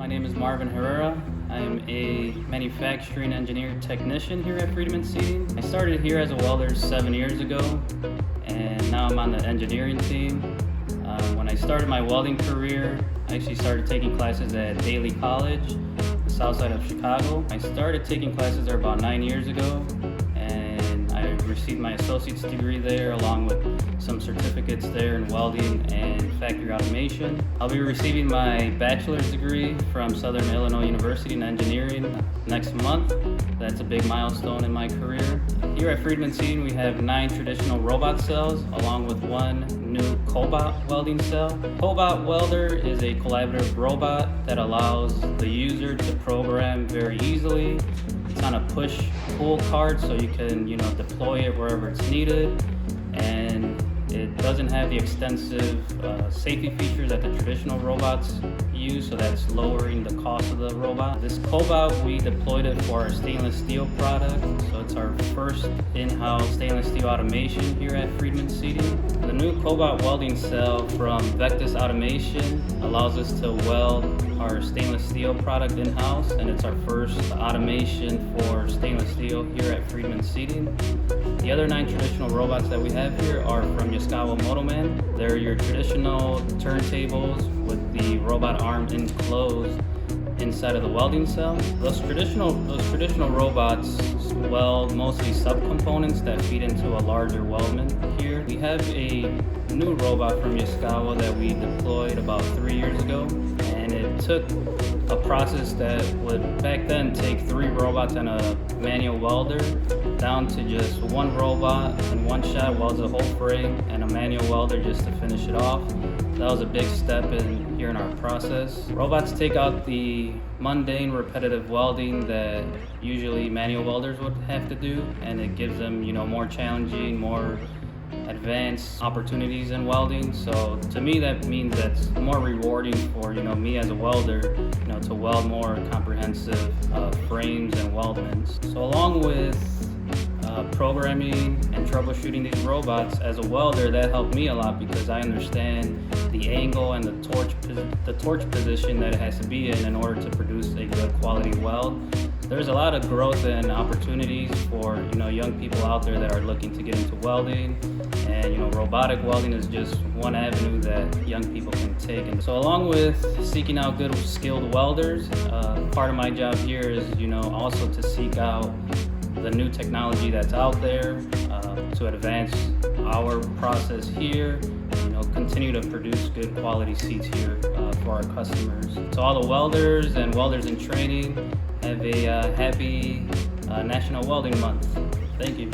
My name is Marvin Herrera. I am a manufacturing engineer technician here at Freedman Seating. I started here as a welder 7 years ago, and now I'm on the engineering team. When I started my welding career, I actually started taking classes at Daley College, the south side of Chicago. I started taking classes there about 9 years ago, and I received my associate's degree there along with some certificates there in welding and factory automation. I'll be receiving my bachelor's degree from Southern Illinois University in engineering next month. That's a big milestone in my career. Here at Freedman Seating, we have 9 traditional robot cells along with 1 new cobot welding cell. Cobot welder is a collaborative robot that allows the user to program very easily. It's on a push-pull cart, so you can deploy it wherever it's needed, and it doesn't have the extensive safety features that the traditional robots use, so that's lowering the cost of the robot. This cobot, we deployed it for our stainless steel product, so it's our first in-house stainless steel automation here at Freedman Seating. The new cobot welding cell from Vectis automation allows us to weld our stainless steel product in-house, and it's our first automation for stainless steel here at Freedman Seating. The other 9 traditional robots that we have here are from Yaskawa Motoman. They're your traditional turntables with the robot arm enclosed inside of the welding cell. Those traditional robots weld mostly subcomponents that feed into a larger weldment here. We have a new robot from Yaskawa that we deployed about 3 years ago, and it took a process that would back then take 3 robots and a manual welder down to just 1 robot in one shot welds the whole frame and a manual welder just to finish it off. That was a big step here in our process. Robots take out the mundane, repetitive welding that usually manual welders would have to do, and it gives them, more challenging, more advanced opportunities in welding. So to me, that means that's more rewarding for me as a welder, to weld more comprehensive frames and weldments. So along with programming and troubleshooting these robots as a welder, that helped me a lot because I understand the angle and the torch position that it has to be in order to produce a good quality weld. There's a lot of growth and opportunities for young people out there that are looking to get into welding, and robotic welding is just one avenue that young people can take. And so along with seeking out good skilled welders, part of my job here is also to seek out the new technology that's out there to advance our process here, continue to produce good quality seats here for our customers. To all the welders and welders in training, have a happy National Welding Month. Thank you.